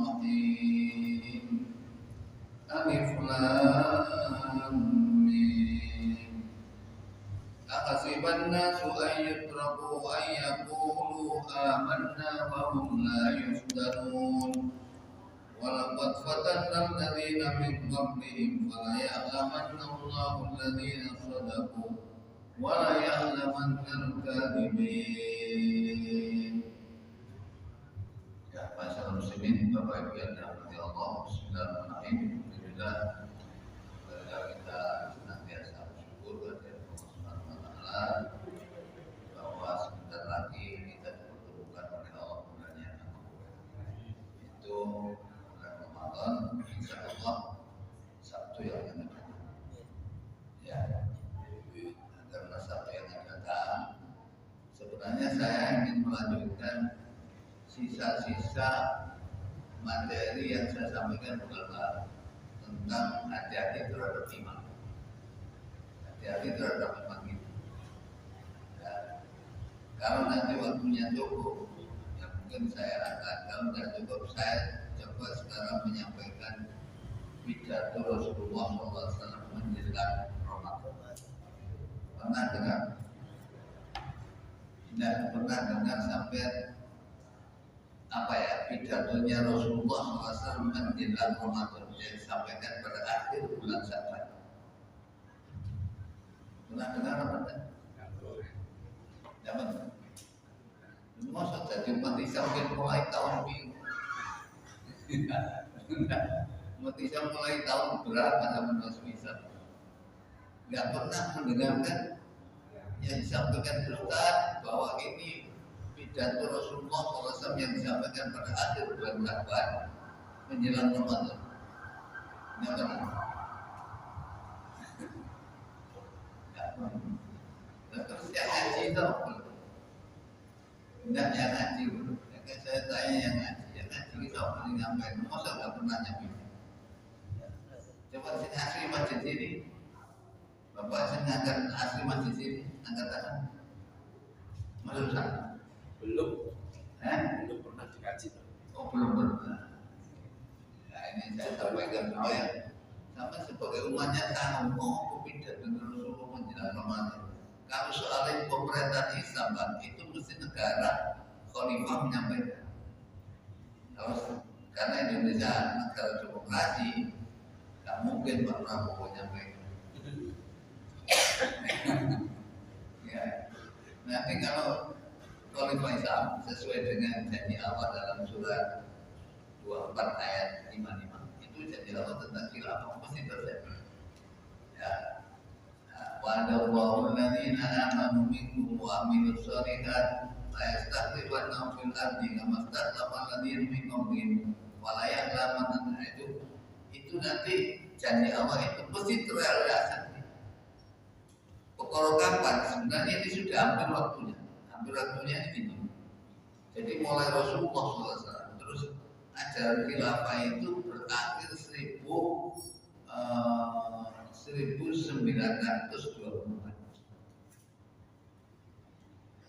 Bismillahirrahmanirrahim. Alif Lam Mim. Ahasiban nasu an yutraku an yaqulu amanna wa hum la yuftanun. Walaqad fatanna alladhina min qablihim fala ya'lamanna Allahu alladhina shadaqu wa la ya'lamanna al-kadhibin. Ya, masyaallah muslimin, Bapak Ibu yang dirahmati Allah, bismillahirrahmanirrahim. Alhamdulillah kita senantiasa bersyukur kepada Allah Subhanahu wa taala bahwa sebentar lagi kita dipertemukan oleh Allah Subhanahu. Itu bulan Ramadan, insyaallah Sabtu yang akan datang. Ya, karena Sabtu yang akan datang, sebenarnya saya ingin melanjutkan sisa-sisa materi yang saya sampaikan bulan lalu tentang hati-hati terhadap iman, hati-hati terhadap iman kita. Ya, kalau nanti waktunya cukup, ya mungkin saya akan. Kalau tidak cukup, saya coba sekarang menyampaikan pidato Rasulullah SAW menjelang Ramadan. Pernah dengar? Tidak pernah dengar sampai apa ya pidatonya Rasulullah SAW menjelang Ramadan yang disampaikan pada akhir bulan Syawal. Pernah dengar apa tidak? Jangan. Masa jadi umat Islam mulai tahun ini. Umat Islam mulai tahun berapa zaman masuk Islam? Tidak pernah mendengarkan yang disampaikan Ustaz bahwa ini pidato Rasulullah SAW yang disampaikan pada akhir bulan Syawal menjelang Ramadan. Tidak pernah. Terus yang ngaji itu tidak yang ngaji. Saya tanya yang ngaji itu apa yang nyampaikan? Masa nggak pernah nyampe? Coba sini asli masjid sini. Bapak saya ngangkat asli masjid sini, angkat tangan. Masuk sana. Belum pernah dikaji. Oh belum pernah. Nah ini saya sampaikan supaya sama sebagai umatnya tahu pidato Rasulullah menjelang Ramadan. Kalau soal pemerintahan Islam itu mesti negara khalifah menyampaikan. Kalau karena Indonesia negara demokrasi, tak mungkin Pak Prabowo menyampaikan. Ya, nanti kalau Khalifah Islam sesuai dengan janji Allah dalam surat 24 ayat 55 itu janji Allah tentang khilafah mesti terjadi. Ya, wa'adallahu alladhina amanu minkum wa amilus shalihat la yastakhlifannahum fil ardi kama istakhlafa alladhina min qablihim wa la ya'lamanna. Itu nanti janji Allah itu mesti terrealisasi. Pokoknya kapan? Sebenarnya ini sudah hampir waktunya. Waktunya ini. Jadi mulai Rasulullah SAW terus ajaran khilafah itu berakhir 1924.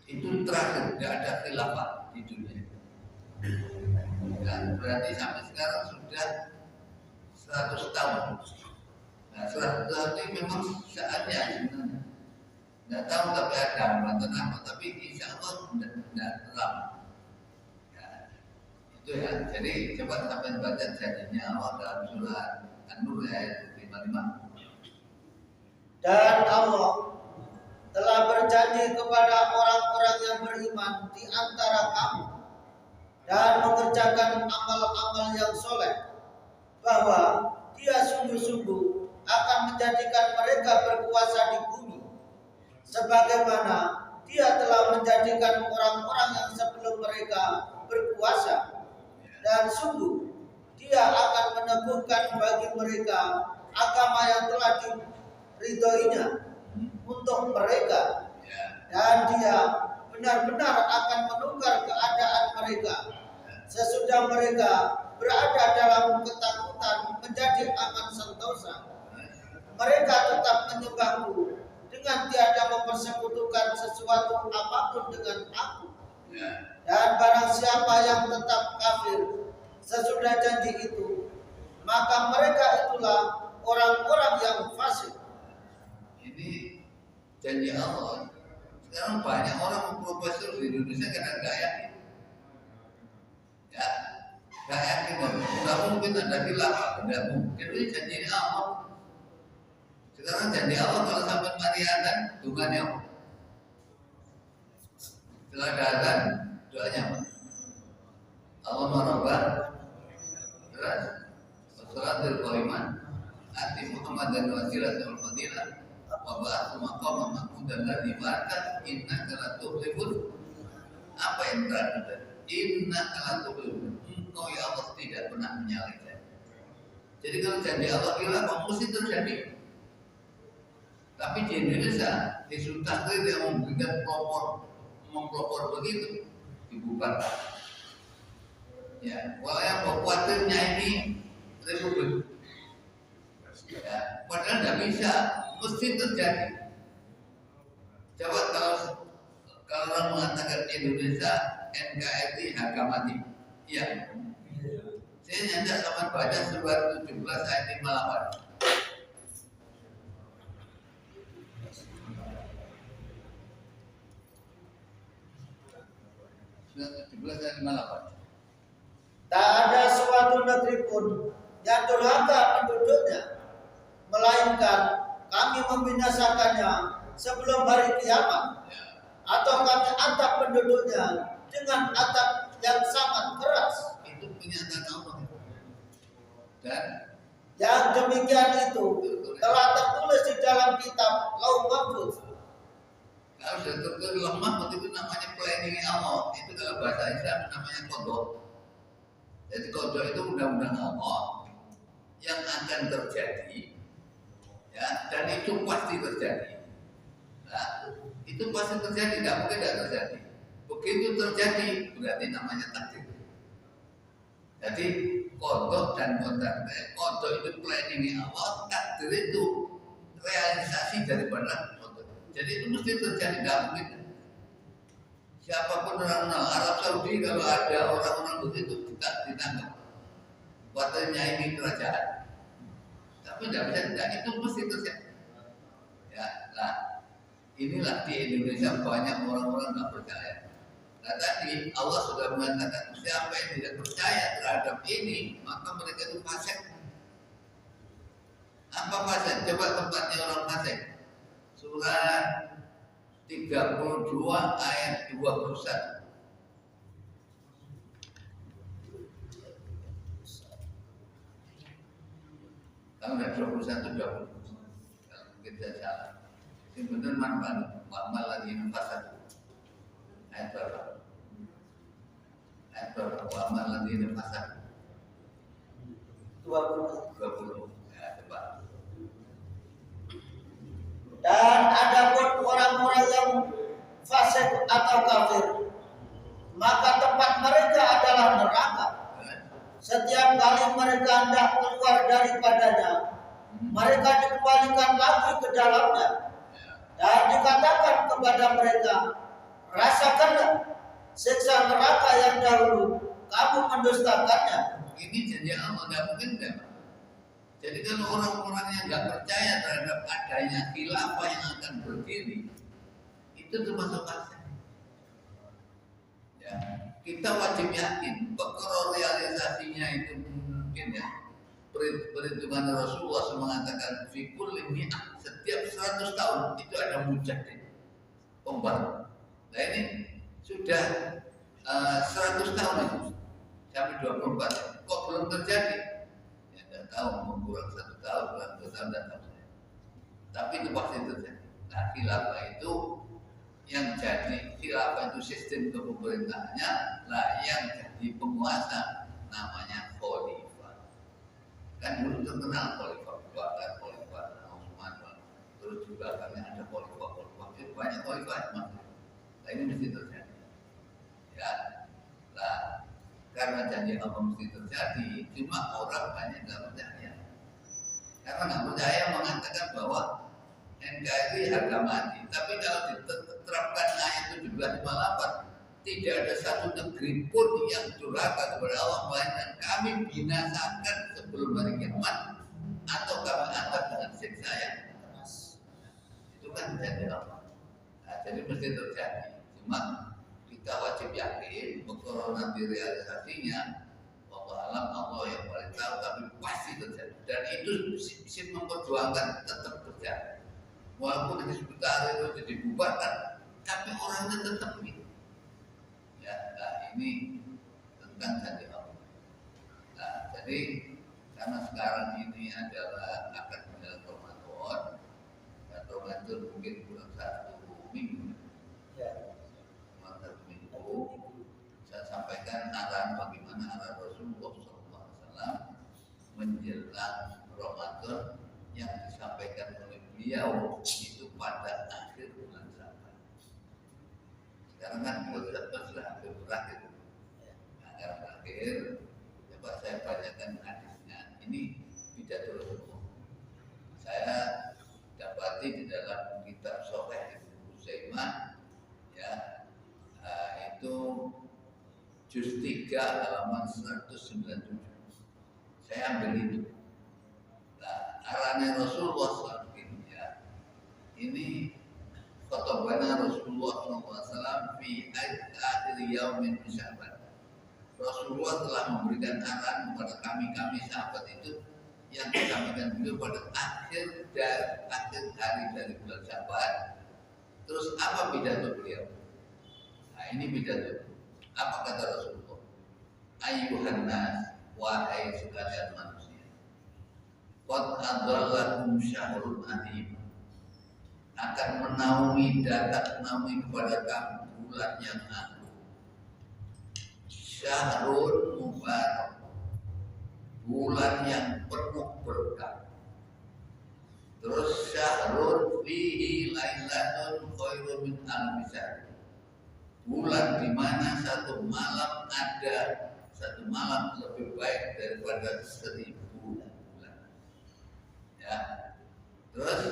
Itu terakhir, tidak ada khilafah di dunia. Dan berarti sampai sekarang sudah 100 tahun. Nah 100 tahun ini memang saatnya sebenarnya. Tidak tahu tapi ada mantan apa, tapi insya Allah tidak lama. Ya, itu ya. Jadi coba sampai baca janjinya Allah dalam surat An-Nur ayat 55. Dan Allah telah berjanji kepada orang-orang yang beriman di antara kamu dan mengerjakan amal-amal yang soleh bahwa Dia sungguh-sungguh akan menjadikan mereka berkuasa di bumi sebagaimana Dia telah menjadikan orang-orang yang sebelum mereka berkuasa, dan sungguh Dia akan meneguhkan bagi mereka agama yang telah diridhoinya untuk mereka, dan Dia benar-benar akan menukar keadaan mereka sesudah mereka berada dalam ketakutan menjadi aman sentosa. Mereka tetap menyembahku dengan tiada mempersekutukan sesuatu apapun dengan aku. Dan barang siapa yang tetap kafir sesudah janji itu, maka mereka itulah orang-orang yang fasik. Ini janji Allah. Sekarang banyak orang profesor di Indonesia karena nggak yakin. Ya, nggak yakin. Nggak mungkin ada khilafah, nggak mungkin. Ini janji Allah. Sekarang janji Allah kalau sampai marianan, Tuhan yang setelah datang doanya apa? Allahumma rabbana terus wassalatul qaiman ati Muhammadan wasilatul fadilah wa ba'athu maqaman mahmudan ladzi ba'atha innaka la tuflihul apa yang terakhir? Innaka la tuflihul. Engkau ya Allah tidak pernah menyalahkan. Jadi kalau janji Allah hilang, mesti terjadi. Tapi di Indonesia Hizbut Tahrir yang memberikan mempelopor begitu dibuka. Ya, walau yang khawatirnya ini Republik. Ya, padahal tidak bisa, mesti terjadi. Coba kalau orang mengatakan Indonesia NKRI harga mati, iya. Saya nyandak sama baca surat 17 ayat 58. Surat 17 ayat 58. Tak ada suatu negeri pun yang durhaka penduduknya, melainkan kami membinasakannya sebelum hari kiamat, atau kami atap penduduknya dengan atap yang sangat keras. Itu pernyataan Allah. Dan yang demikian itu telah tertulis di dalam kitab Lauh Mahfuz. Kalau sudah tertulis Lauh Mahfuz itu namanya planning Allah. Itu dalam bahasa Islam namanya kodok. Jadi kodok itu undang-undang Allah yang akan terjadi, ya, dan itu pasti terjadi. Nah, itu pasti terjadi, tidak mungkin tidak terjadi. Begitu terjadi, berarti namanya takdir. Jadi kodok dan kodok itu planning Allah, takdir itu realisasi daripada kodok. Jadi itu mesti terjadi, tidak mungkin. Siapapun orang Arab Saudi kalau ada orang-orang begitu kita ditangkap. Buatnya ini kerajaan. Tapi tidak bisa, tidak, itu mesti terjadi. Ya, nah inilah di Indonesia banyak orang-orang nggak percaya. Nah tadi Allah sudah mengatakan siapa yang tidak percaya terhadap ini maka mereka itu fasik. Apa fasik? Coba tempatnya orang fasik. Surat 32 ayat 21. Kalau ada 21 kalau mungkin saya salah. Ini benar manfaat. Amal lagi fasad. Ayat berapa? Ayat berapa? Amal lagi fasad. 20. Ya, coba. Dan adapun orang-orang yang fasik atau kafir, maka tempat mereka adalah neraka. Setiap kali mereka hendak keluar daripadanya, mereka dikembalikan lagi ke dalamnya. Dan dikatakan kepada mereka, rasakanlah siksa neraka yang dahulu kamu mendustakannya. Ini janji Allah, tidak mungkin tidak. Jadi kalau orang-orang yang nggak percaya terhadap adanya khilafah yang akan berdiri, itu termasuk fasik. Ya, kita wajib yakin bahwa realisasinya itu mungkin ya. Perhitungan Rasulullah mengatakan fikul ini setiap 100 tahun itu ada mujaddid pembaru. Nah ini sudah 100 tahun itu sampai 24. Kok belum terjadi? Ya tidak tahu, kurang 1 tahun, kurang 2 tahun tidak tahu saya. Tapi itu pasti terjadi. Nah khilafah itu yang jadi khilafah itu sistem kepemerintahannya, lah yang jadi penguasa namanya khalifah. Kan dulu terkenal khalifah Bakar, khalifah Utsman, terus juga kami ada khalifah itu banyak khalifah maksudnya. Nah ini mesti terjadi. Ya, lah karena janji Allah mesti terjadi, cuma orang banyak nggak percaya. Karena nggak percaya mengatakan bahwa NKRI harga mati. Tapi kalau diterapkan ayat 1758, tidak ada satu negeri pun yang durhaka kepada Allah melainkan kami binasakan sebelum hari kiamat atau kami antar dengan siksa yang keras. Itu kan jadi apa? Nah, jadi mesti terjadi. Cuma kita wajib yakin bahwa nanti realisasinya Allah alam, Allah yang paling tahu, tapi pasti terjadi. Dan itu bisa memperjuangkan tetap terjadi. Walaupun nanti sebentar itu jadi bubarkan, tapi orangnya tetap gitu. Ya, nah ini tentang janji Allah. Nah, jadi karena sekarang ini adalah akan bulan Ramadan, dan Ramadan mungkin kurang 1 minggu. Ya. Kurang 1 minggu. Saya sampaikan arahan bagaimana arahan Rasulullah SAW menjelang Ramadan yang disampaikan oleh beliau itu pada akhir bulan Syawal. Sekarang kan bulan Syawal sudah hampir berakhir. Akhir berakhir, coba saya bacakan hadisnya. Ini pidato Rasulullah. Saya dapati di dalam kitab Sahih Ibnu Utsaimin, ya, itu juz 3 halaman 197. Saya ambil itu. Nah, arahannya Rasulullah SAW ya. Ini khotbahnya Rasulullah SAW fi akhir yaumin Sya'ban. Rasulullah telah memberikan arahan kepada kami sahabat itu yang disampaikan beliau pada akhir hari dari bulan Sya'ban. Terus apa pidato beliau? Nah, ini pidato. Apa kata Rasulullah? Ayyuhan nas, wahai sekalian manusia, qad adallakum syahrul adim, akan menaungi kepada kamu bulan yang agung. Syahrul mubarak, bulan yang penuh berkah. Terus syahrul fihi lailatun khairun min alfi syahr, bulan di mana satu malam lebih baik daripada 1000 bulan. Ya. Terus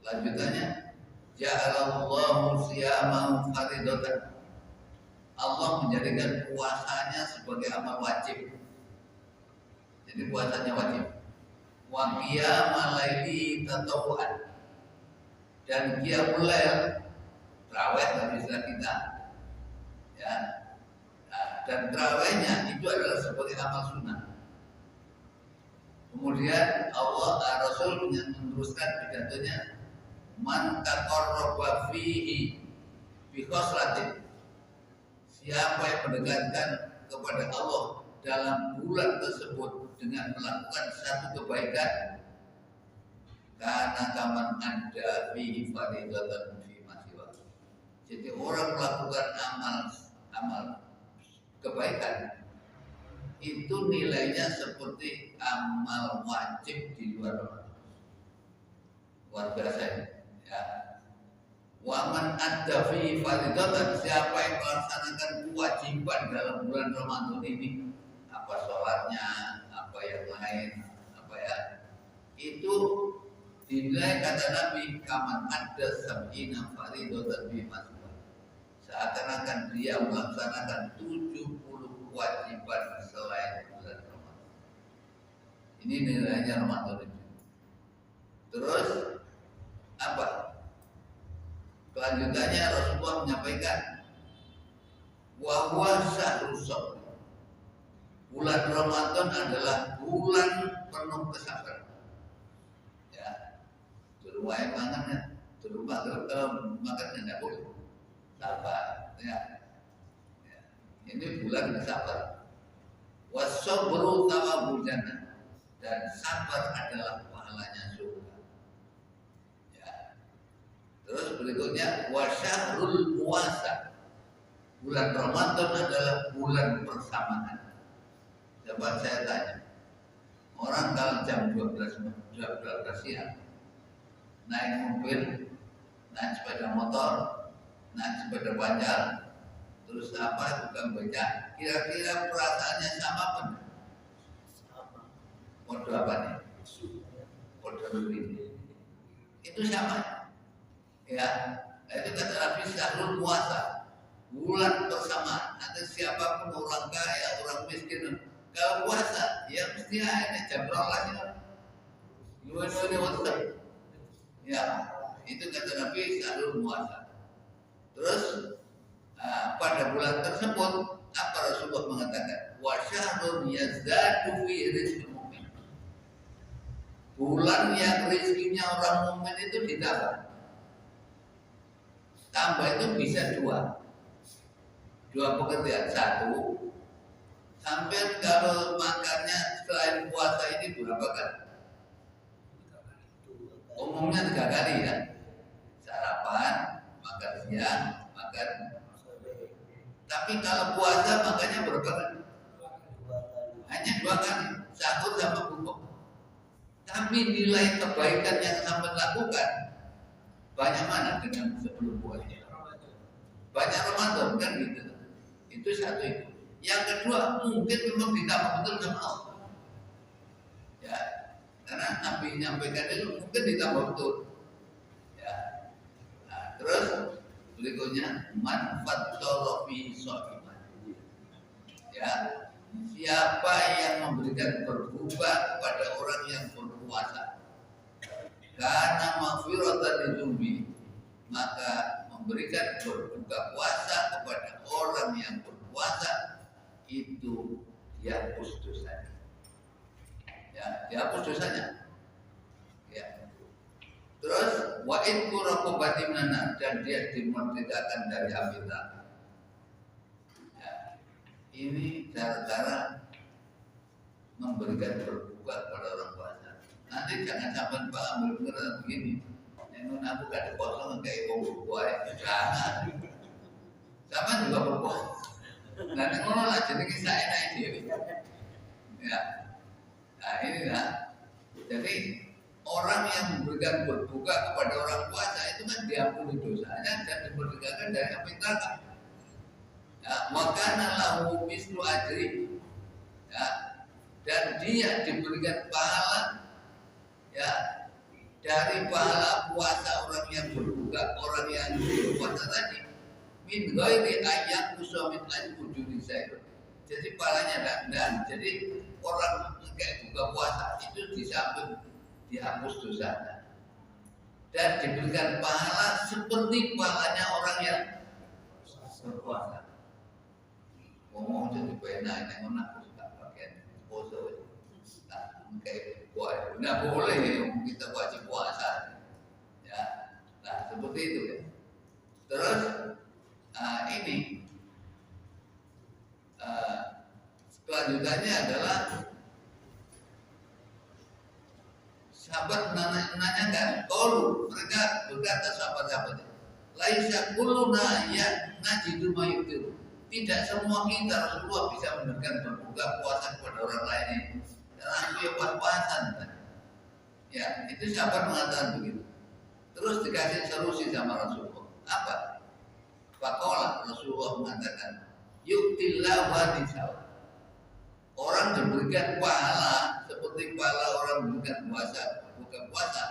lanjutannya, ja'alallahu siyamahu faridatan. Allah menjadikan puasanya sebagai amal wajib. Jadi puasanya wajib. Wa qiyamal laili tatawuan. Dan qiyamul lail, tarawih dari istilah kita. Ya. Nah, dan tarawihnya itu adalah sebagai amal sunnah. Kemudian Rasul meneruskan pidatonya, man taqarraba fihi bi khoslatin, siapa yang mendekatkan kepada Allah dalam bulan tersebut dengan melakukan satu kebaikan, karena kaman anda fihi faridatan fi masiwa. Jadi orang melakukan amal kebaikan itu nilainya seperti amal wajib di luar Ramadan. Luar biasa ya. Waman adda fi faridatan, siapa yang melaksanakan kewajiban dalam bulan Ramadan ini, apa sholatnya, apa yang lain, apa ya, itu dinilai kata Nabi kaman adda sab'ina faridatan fi masjid, seakan-akan dia melaksanakan 70 kewajiban selain bulan Ramadan. Ini nilainya Ramadan itu. Terus apa? Kelanjutannya Rasulullah menyampaikan, wa huwa syahrus sabr. Bulan Ramadan adalah bulan penuh kesabaran. Ya. Terus makannya, terus makan tidak boleh. Sabar, ya. Ini bulan sabar. Wasabru thawabul jannah, dan sabar adalah pahalanya surga. Ya. Terus berikutnya wasyahrul puasa. Bulan Ramadan adalah bulan persamaan. Coba saya tanya, orang kalau jam 12 siang naik mobil, naik sepeda motor, naik sepeda panjang, terus apa tukang becak, kira-kira perasaannya sama apa? Kode apa nih? Kode ini. Itu sama. Ya, itu kata Nabi syahrul puasa. bulan bersamaan. Ada siapapun orang kaya, orang miskin, kalau puasa ya mesti ada jam rolasnya. Luwe-luwe waktu. Ya, itu kata Nabi selalu puasa. Terus pada bulan tersebut apa Rasulullah mengatakan? Wa syahrun yazdadu fi rizqil mu'min. Bulan yang rezekinya orang mukmin itu ditambah. Tambah itu bisa dua pekerjaan. Satu, sampai kalau makannya selain puasa ini berapa kali? Umumnya 3 kali ya. Sarapan, makan siang, makan. Tapi kalau puasa makannya berapa kali? Hanya 2 kali, sahur sama buka. Tapi nilai kebaikan yang sampai lakukan banyak mana dengan sebelum puasa? Banyak Ramadan kan gitu. Itu satu itu. Yang kedua mungkin memang ditambah betul sama Allah. Ya, karena Nabi menyampaikan itu mungkin ditambah betul. Ya. Nah, terus berikutnya manfaat torofi sohiman. Ya, siapa yang memberikan berbuka kepada orang yang berpuasa, karena maghfiratan lidzunbi, maka memberikan berbuka puasa kepada orang yang berpuasa itu dihapus dosanya. Ya, dihapus dosanya. Ya. Terus wa in quraqabati minan, dan dia dimerdekakan dari api neraka. Ya. Ini cara-cara memberikan berbuka kepada orang puasa. Nanti jangan sampai Pak ambil pengertian begini. Yang aku gak ada kosong kayak ibu berbuah. Jangan. Sama juga berbuah. Nanti ngono lah jadi kisah enak ini. Ya. Nah ini lah. Jadi orang yang memberikan berbuka kepada orang puasa itu kan diampuni dosanya dan dimerdekakan dari api neraka. Ya, makana lahu mislu ajri. Ya. Dan dia diberikan pahala, ya, dari pahala puasa orang yang berbuka, orang yang berpuasa tadi, min ghairi ayat usamin al-ujuri saya. Jadi pahalanya dan jadi orang kayak buka puasa itu disamping dihapus dosanya dan diberikan pahala seperti pahalanya orang yang berpuasa. Ngomong jadi pena yang mana aku suka pakai poso. Kayak buat, nggak boleh kita wajib puasa, ya. Nah seperti itu ya. Terus ini kelanjutannya adalah sahabat menanyakan, kalau mereka berkata sahabat-sahabatnya, laisa kulluna ya najidu mayutir. Tidak semua kita Rasulullah bisa memberikan berbuka puasa kepada orang lain ini. Aku yang pas-pasan kan? Ya, itu sahabat mengatakan begitu. Terus dikasih solusi sama Rasulullah. Apa? Faqala Rasulullah mengatakan, yuktillah wa nisal. Orang diberikan pahala seperti pahala orang memberikan puasa, bukan puasa.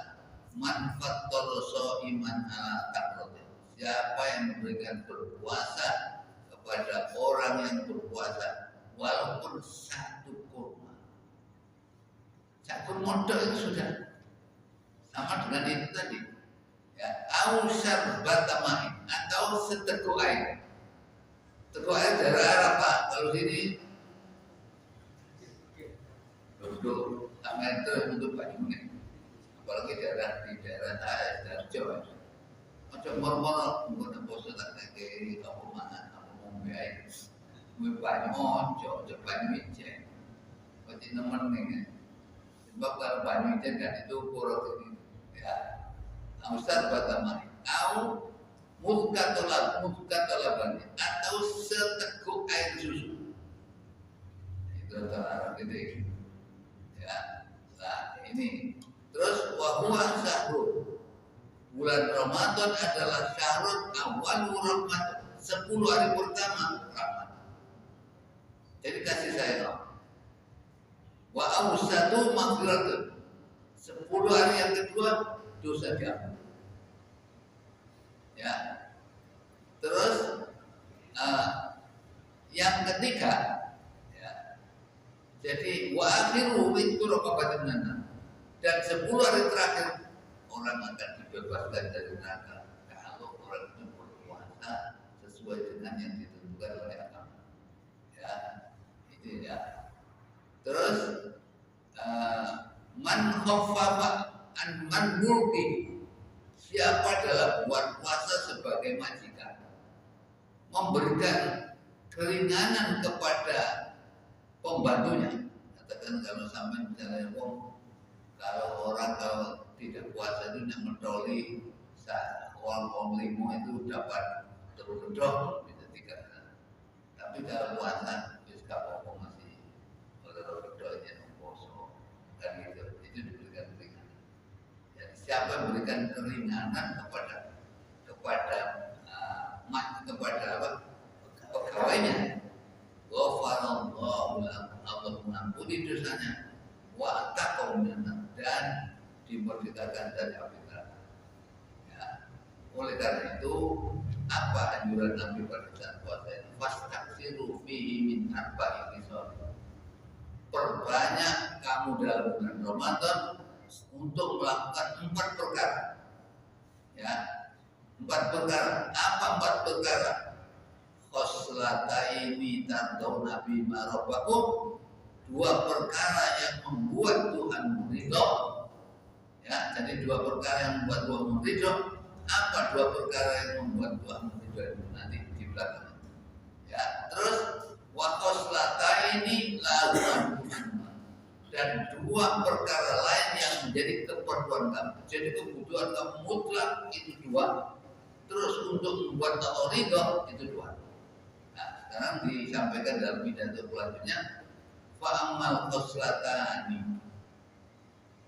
Manfaat toroso iman ala takrotin. Siapa yang memberikan berpuasa kepada orang yang berpuasa, walaupun satu kurma. Satu modal itu sudah sama dengan itu tadi. Ya, ausar batamai atau seteguk air. Teguk air daerah apa? Kalau sini duduk sama itu untuk Banyuwangi. Apalagi di daerah saya, daerah Jawa. Macam mor-mor, mungkin bosnya tak kayak kamu mana, kamu mau biaya. Mau Banyuwangi, Banyuwangi. Berarti nemen nih. Sebab kalau Banyuwangi kan itu kurang ini. Ya, ausar batamai, au mutkatolabani, atau seteguk air susu. Itu antara gitu. Ya, nah ini. Terus wahuwa syahrul. Bulan Ramadan adalah syahrul awal Ramadan. 10 hari pertama Ramadan. Jadi kasih sayang. Wa awsatu maghfiratun. 10 hari yang kedua dosa diampuni. Ya. Terus yang ketiga, ya, jadi wa akhiru itu raqabatin minan, dan 10 hari terakhir orang akan dibebaskan dari neraka kalau orang itu berpuasa sesuai dengan yang ditentukan oleh agama. Ya, itu ya. Terus man khaffafa an man mulki, siapa dalam buat puasa sebagai majikan memberikan keringanan kepada pembantunya. Katakan kalau sampai misalnya kalau orang tidak puasa itu yang mendoli orang limo itu dapat terus bisa 3. Tapi kalau puasa itu kapok masih kalau bedolnya poso kan gitu, itu diberikan keringanan. Jadi siapa yang memberikan keringanan kepada pegawainya, ghafarallahu lahu, Allah mengampuni dosanya, wa taqaw minan, dan dimerdekakan dari api neraka. Ya. Oleh karena itu, apa anjuran Nabi pada saat puasa ini? Fastaksiru fihi min arba'in hisab. Perbanyak kamu dalam bulan Ramadan untuk melakukan 4 perkara. Ya, 4 perkara. Apa 4 perkara? Khoslataini tardawna bima rabbakum, 2 perkara yang membuat Tuhan ridho. Ya, jadi 2 perkara yang membuat Tuhan ridho. Apa 2 perkara yang membuat Tuhan ridho itu nanti di belakang. Ya, terus wa khoslataini la dan 2 perkara lain yang menjadi keperluan kamu. Jadi kebutuhan kamu mutlak itu 2. Terus untuk membuat Allah ridho itu 2. Nah, sekarang disampaikan dalam pidato selanjutnya, fa amal khoslatani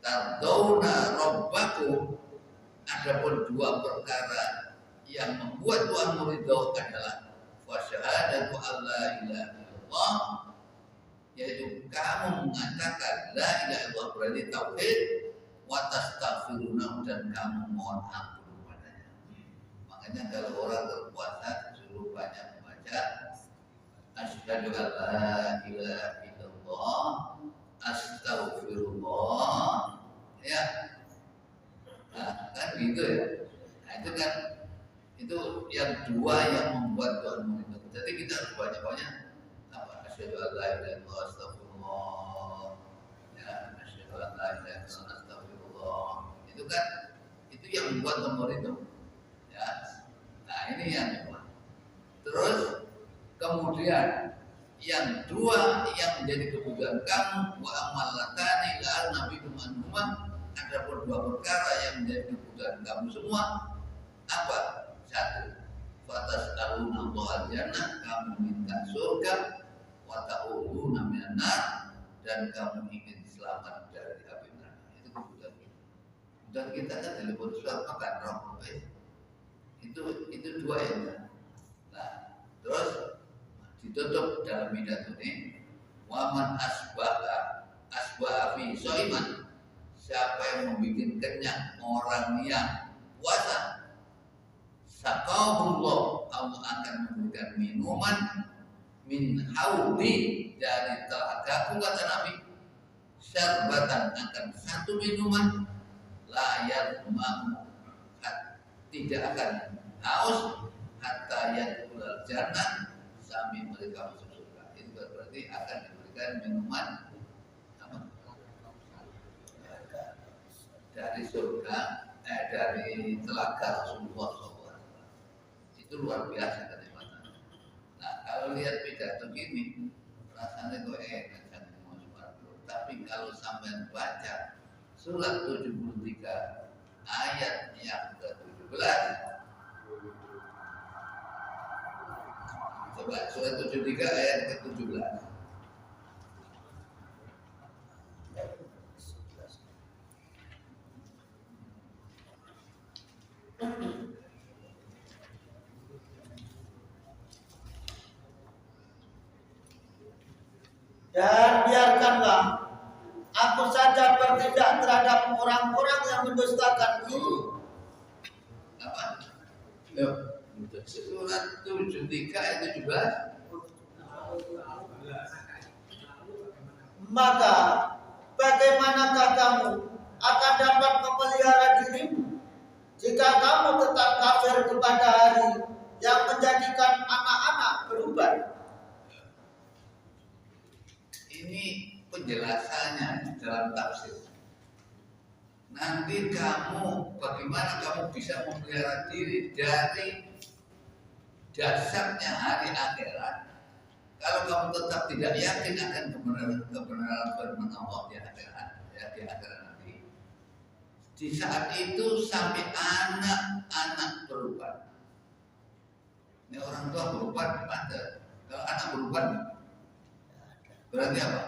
tardawna rabbakum, adapun 2 perkara yang membuat Tuhan ridho adalah wa syahadatu alla ilaha illallah, yaitu kamu mengatakan la ilaha illallah, berarti tauhid, wa tastaghfiruna, dan kamu mohon ampun kepadanya. Makanya kalau orang berpuasa disuruh banyak membaca asyhadu an la ilaha illallah, astaghfirullah, ya. Nah, kan gitu ya. Nah, itu kan itu yang 2 yang membuat Tuhan ridho. Jadi kita harus banyak-banyak asyhadu an la ilaha illallah, astagfirullah, ya, asyhadu an la ilaha illallah, astagfirullah. Itu kan itu yang membuat Tuhan ridho. Ya. Nah, ini yang kedua. Terus kemudian yang 2 yang menjadi kebutuhan kamu, wa amalatani la nabi kumanuma, adapun 2 perkara yang menjadi kebutuhan kamu semua. Apa? 1, fatas aluna Allah jannah, kamu minta surga, wa ta'uduna minan nar, dan kamu ingin selamat dari api neraka. Itu kebutuhan kita. Kebutuhan kita kan dari surat makan roh. Itu 2 yang. Nah, terus ditutup dalam pidato ini, waman asbaha fi shaiman, siapa yang membuat kenyang orang yang puasa, saqahullah, Allah akan memberikan minuman min haudi, dari telagaku, kata Nabi, syarbatan, akan 1 minuman, la yadma'u, tidak akan haus, hatta yadkhulul jannah, sampai mereka masuk surga. Itu berarti akan diberikan minuman apa? Dari surga, dari telaga Rasulullah SAW. Itu luar biasa kenikmatan. Nah, kalau lihat pidato gini, rasanya kok enak mau surga. Tapi kalau sampai baca surat 73 ayat yang ke-17, coba surat 73 ayat ke-17. Dan biarkanlah aku saja bertindak terhadap orang-orang yang mendustakan itu. Apa? Yo. Surat 73 ayat 17. Maka bagaimanakah kamu akan dapat memelihara dirimu jika kamu tetap kafir kepada hari yang menjadikan anak-anak berubah? Ini penjelasannya dalam tafsir. Nanti bagaimana kamu bisa memelihara diri dari dasarnya hari akhirat kalau kamu tetap tidak yakin akan kebenaran firman Allah di akhirat, di akhirat nanti. Di saat itu sampai anak-anak berubah. Ini orang tua berubah ada. Kalau anak berubah berarti apa?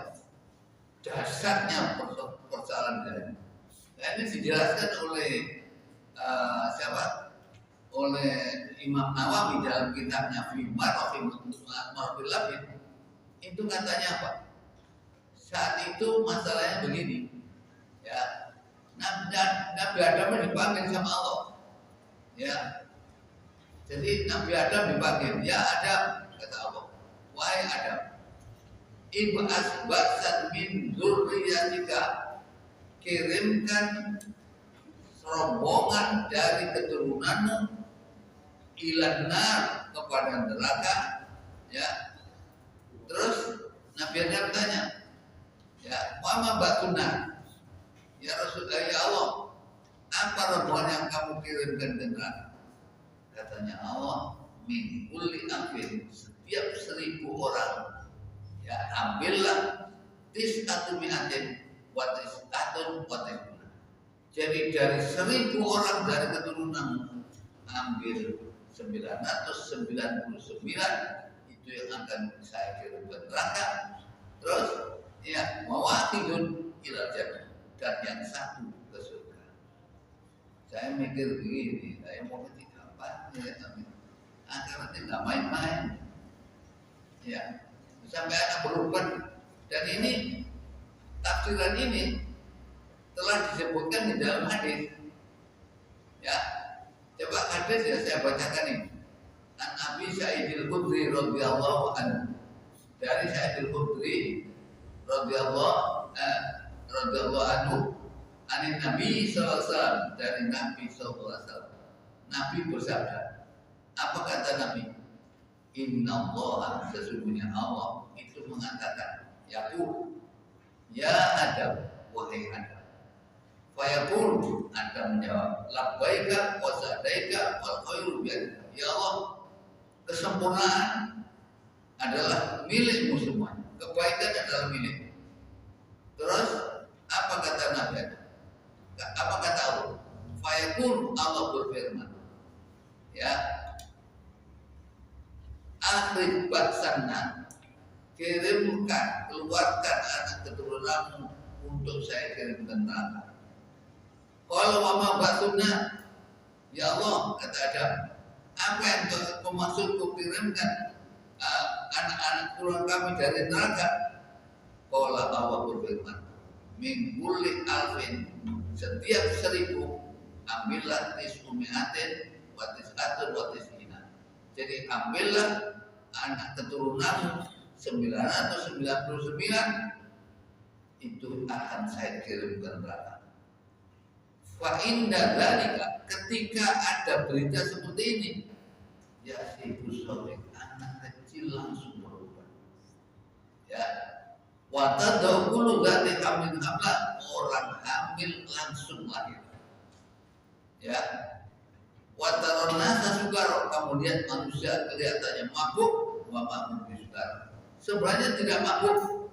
Dasarnya persoalan dari. Nah, ini dijelaskan oleh siapa? Oleh Imam Nawawi dalam kitabnya Fimar Rahimahullah. Itu katanya apa? Saat itu masalahnya begini, ya. Nabi Adam dipanggil sama Allah, ya. Jadi Nabi Adam dipanggil, ya Adam, kata Allah, wahai Adam, ib'as ba'san min dzurriyyatika, kirimkan rombongan dari keturunanmu ilanar kepada neraka, ya. Terus Nabi Adam tanya, ya, Muhammad batuna, ya Rasulullah, ya Allah, apa rombongan yang kamu kirimkan ke neraka? Katanya Allah, min kulli amrin, setiap 1000 orang, ya ambillah tis'atu mi'atin wa tis'atun wa tis'una. Jadi dari 1000 orang dari keturunan ambil 999 itu yang akan saya kirim ke neraka. Terus ya mawaqidun ilal jannah, dan yang satu ke surga. Saya mikir begini, saya mau ketika apa ya, akan tidak main-main, ya sampai anak berubah. Dan ini tafsiran ini telah disebutkan di dalam hadis, ya. Coba hadis ya saya bacakan ini. An Abi Sa'idil Khudri radhiyallahu anhu, dari Sa'idil Khudri radhiyallahu anhu, anin Nabi sallallahu alaihi wasallam, dari Nabi sallallahu alaihi wasallam. Nabi bersabda, apa kata Nabi? Inna Allah, sesungguhnya Allah itu mengatakan, yaqul, ya Adam, wahai Adam. Fayaqul, Adam menjawab, labbaika wa sa'daika wal khairu biyadika. Ya Allah, kesempurnaan adalah milikmu semua, kebaikan adalah milikmu. Terus apa kata Nabi Adam? Apa kata Allah? Fayaqul, Allah berfirman, ya, akhrij ba'sanna, kirimkan, keluarkan anak keturunanmu untuk saya kirimkan neraka. Kalau mama ba'sunna, ya Allah, kata Adam, apa yang maksudku kirimkan anak-anak keluarga kami dari neraka? Kalau Allah berfirman, min kulli alfin, setiap 1000 ambillah tis'umi'atin wa tis'atun wa tis'ina. Jadi ambillah anak keturunanmu 999, itu akan saya kirim ke neraka. Fa inda dzalika, ketika ada berita seperti ini, ya ibu sobek, anak kecil langsung berubah, ya. Wa tadkhulu dzati hamil hamla, orang hamil langsung lahir, ya. Wa tarannasa sukara, kemudian manusia kelihatannya mabuk, wa ma'mum bisukar, sebenarnya tidak mabuk,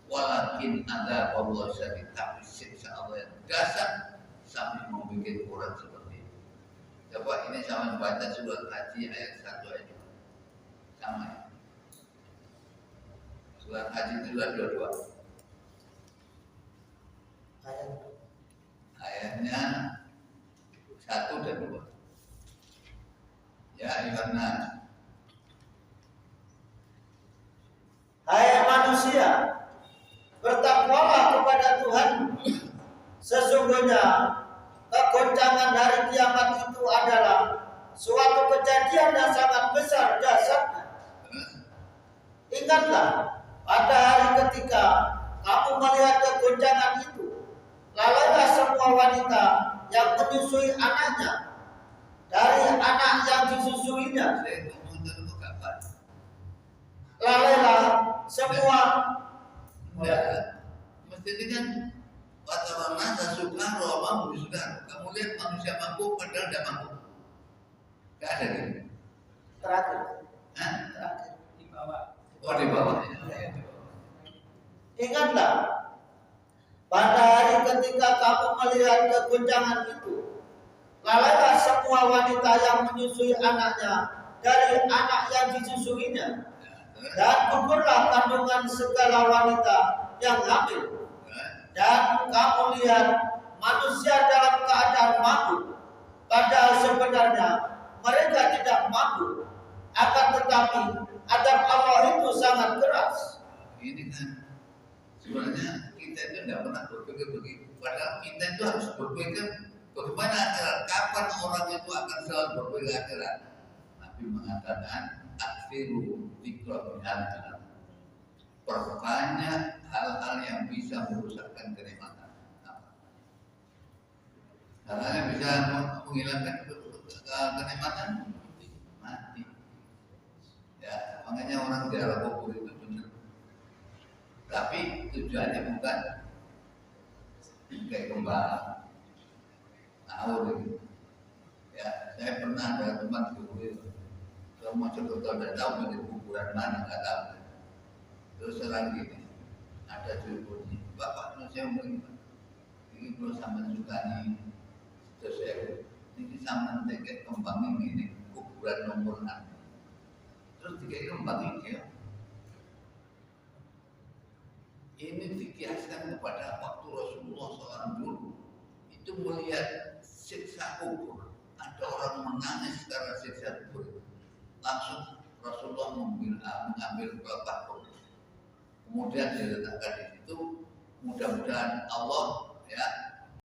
walakin ada Allah syadid, tapi siksa Allah yang dahsyat sampai membuat orang seperti itu. Coba ini sama baca surat Haji ayat 1 ayat 2. Sama ya. Surat Haji itu surat 22. Ayatnya 1 dan 2. Ya ayuhannas, Hai manusia, bertakwalah kepada Tuhan. Sesungguhnya kegoncangan hari kiamat itu adalah suatu kejadian yang sangat besar dahsyatnya. Ingatlah pada hari ketika kamu melihat kegoncangan itu, lalailah semua wanita yang menyusui anaknya dari anak yang disusuinya. Lalailah semua. Mesti kan kata masa suka roh mampu sudah. Kamu lihat manusia mampu padahal tidak mampu. Tidak ada gitu. Terakhir. Terakhir. Di bawah. Oh di bawah. Ingatlah pada hari ketika kamu melihat kegoncangan itu, lalailah semua wanita yang menyusui anaknya dari anak yang disusuinya, dan gugurlah kandungan segala wanita yang hamil. Dan kamu lihat manusia dalam keadaan mampu, padahal sebenarnya mereka tidak mampu. Akan tetapi adab Allah itu sangat keras. Ini kan sebenarnya kita itu tidak pernah berpikir begitu. Padahal kita itu harus berpikir bagaimana akhirat. Kapan orang itu akan selalu berpikir akhirat? Nabi mengatakan akhiru dzikra minal, perbanyak hal-hal yang bisa merusakkan kenikmatan. Hal-hal yang bisa menghilangkan kenikmatan mati. Ya, makanya orang ziarah kubur itu benar. Tapi tujuannya bukan kayak gembala, ngawur gitu. Ya, saya pernah ada teman dulu itu, saya masuk ke tidak tahu di kuburan mana, nggak tahu. Terus serang gini, ada jurusnya, Bapak saya mungkin ini kalau sama suka nih, terus saya ini sama tiket kembang ini kuburan nomor 6. Terus tiket kembang ini ya, ini dikiaskan kepada waktu Rasulullah SAW dulu itu melihat siksa kubur. Ada orang menangis karena siksa kubur. Langsung Rasulullah mengambil kelopak kubur. Kemudian diletakkan di situ. Mudah-mudahan Allah ya